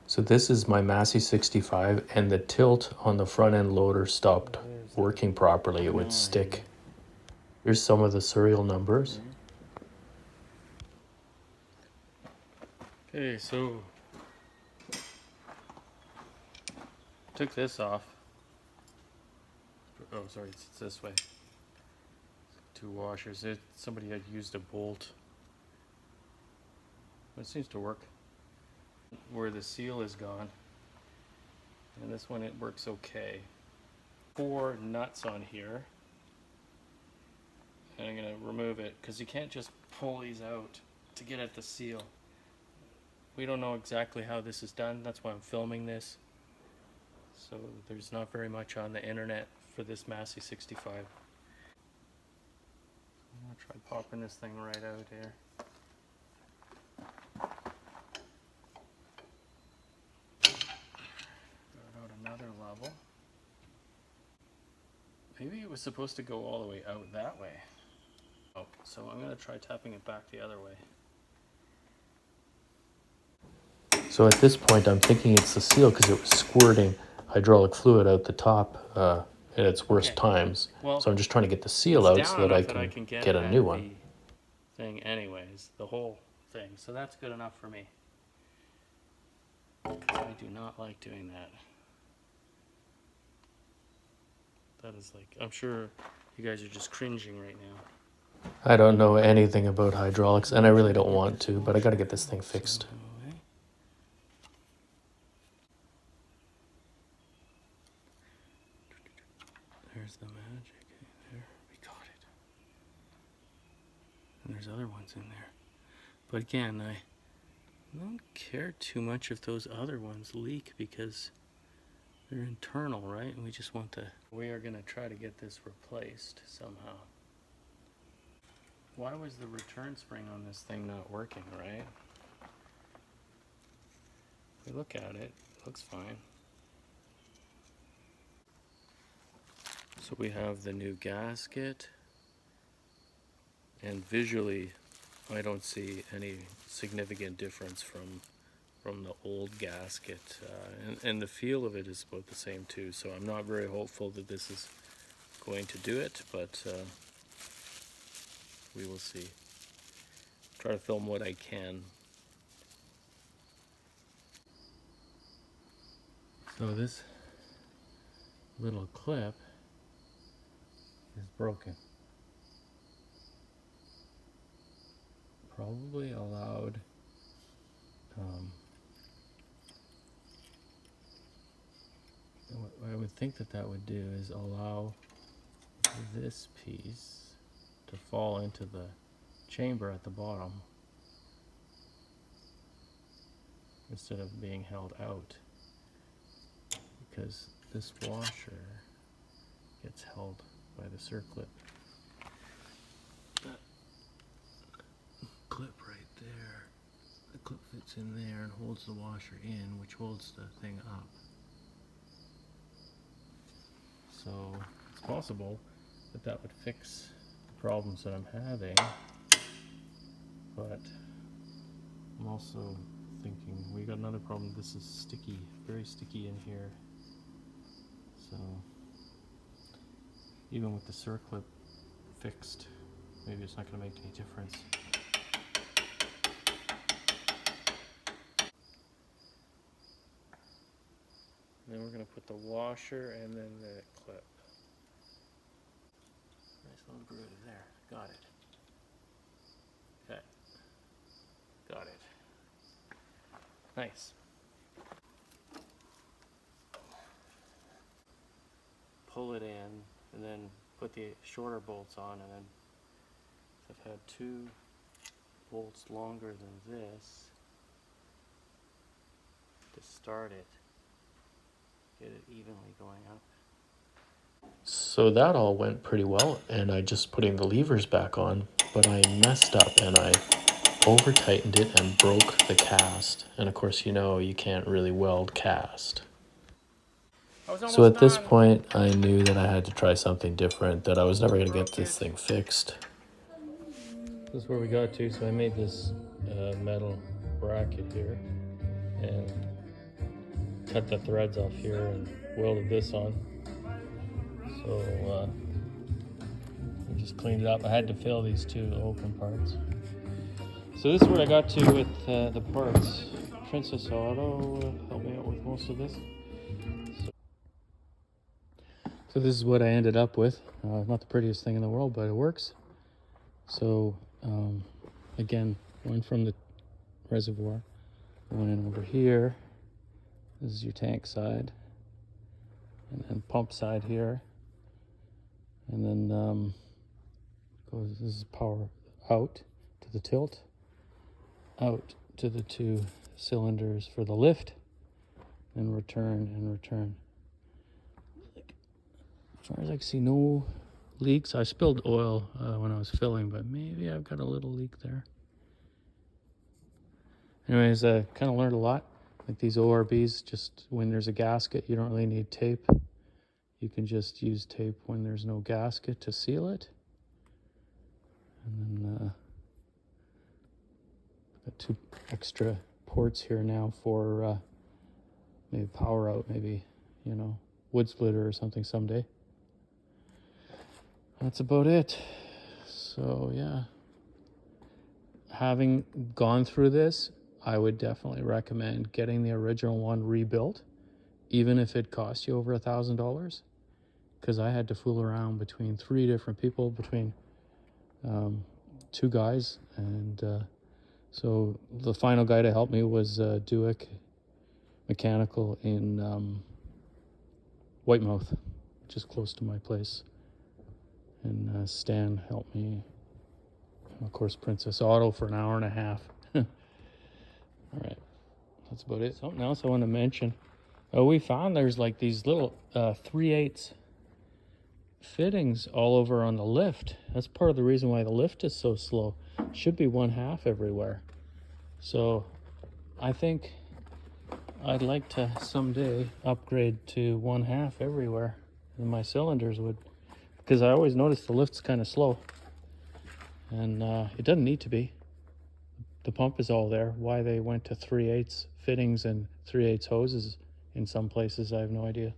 So this is my Massey 65, and the tilt on the front end loader stopped working properly. It would stick. Here's some of the serial numbers. Okay, so took this off. Oh, sorry, it's this way. Two washers. Somebody had used a bolt. It seems to work. Where the seal is gone. And this one, it works okay. 4 nuts on here. And I'm going to remove it because you can't just pull these out to get at the seal. We don't know exactly how this is done. That's why I'm filming this. So there's not very much on the internet for this Massey 65. I'm going to try popping this thing right out here. Out another level. Maybe it was supposed to go all the way out that way. Oh, so I'm going to try tapping it back the other way. So at this point, I'm thinking it's the seal because it was squirting hydraulic fluid out the top at its worst times. Well, so I'm just trying to get the seal out so that I can get a new one. Thing anyways, the whole thing. So that's good enough for me. I do not like doing that. That is like, I'm sure you guys are just cringing right now. I don't know anything about hydraulics, and I really don't want to, but I got to get this thing fixed. There's the magic. There, we got it. And there's other ones in there. But again, I don't care too much if those other ones leak because they're internal, right? And we just want to... We are going to try to get this replaced somehow. Why was the return spring on this thing not working, right? If we look at it, it looks fine. So we have the new gasket, and visually I don't see any significant difference from the old gasket, and the feel of it is about the same too, so I'm not very hopeful that this is going to do it, but we will see. Try to film what I can. So this little clip is broken. Probably allowed what I would think that would do is allow this piece to fall into the chamber at the bottom instead of being held out, because this washer gets held by the circlip. That clip right there, the clip fits in there and holds the washer in, which holds the thing up. So it's possible that that would fix the problems that I'm having, but I'm also thinking we got another problem. This is sticky, very sticky in here. So even with the circlip fixed, maybe it's not going to make any difference. And then we're going to put the washer and then the clip. Nice little groove there. Got it. Okay. Got it. Nice. Pull it in and then put the shorter bolts on, and then I've had 2 bolts longer than this to start it. Get it evenly going up. So that all went pretty well, and I just putting the levers back on, but I messed up and I over tightened it and broke the cast. And of course, you know, you can't really weld cast. So at this point, I knew that I had to try something different, that I was never going to get this thing fixed. This is where we got to, so I made this metal bracket here, and cut the threads off here and welded this on. So we just cleaned it up. I had to fill these two open parts. So this is what I got to with the parts. Princess Auto helped me out with most of this. So this is what I ended up with. Not the prettiest thing in the world, but it works. So again, going from the reservoir, going in over here. This is your tank side, and then pump side here, and then goes. This is power out to the tilt, out to the two cylinders for the lift, and return and return. As far as I can see, no leaks. I spilled oil when I was filling, but maybe I've got a little leak there. Anyways, I kind of learned a lot. Like these ORBs, just when there's a gasket, you don't really need tape. You can just use tape when there's no gasket to seal it. And then got two extra ports here now for maybe power out, maybe, you know, wood splitter or something someday. That's about it. So yeah, having gone through this, I would definitely recommend getting the original one rebuilt, even if it cost you over $1,000, because I had to fool around between 3 different people, between 2 guys, and so the final guy to help me was Duick Mechanical in Whitemouth, just close to my place, and Stan helped me, and of course Princess Auto for an hour and a half. All right, that's about it. Something else I want to mention. We found there's like these little 3/8 fittings all over on the lift. That's part of the reason why the lift is so slow. It should be 1/2 everywhere. So I think I'd like to someday upgrade to 1/2 everywhere, and my cylinders would, because I always notice the lift's kind of slow, and it doesn't need to be. The pump is all there. Why they went to 3/8 fittings and 3/8 hoses in some places, I have no idea.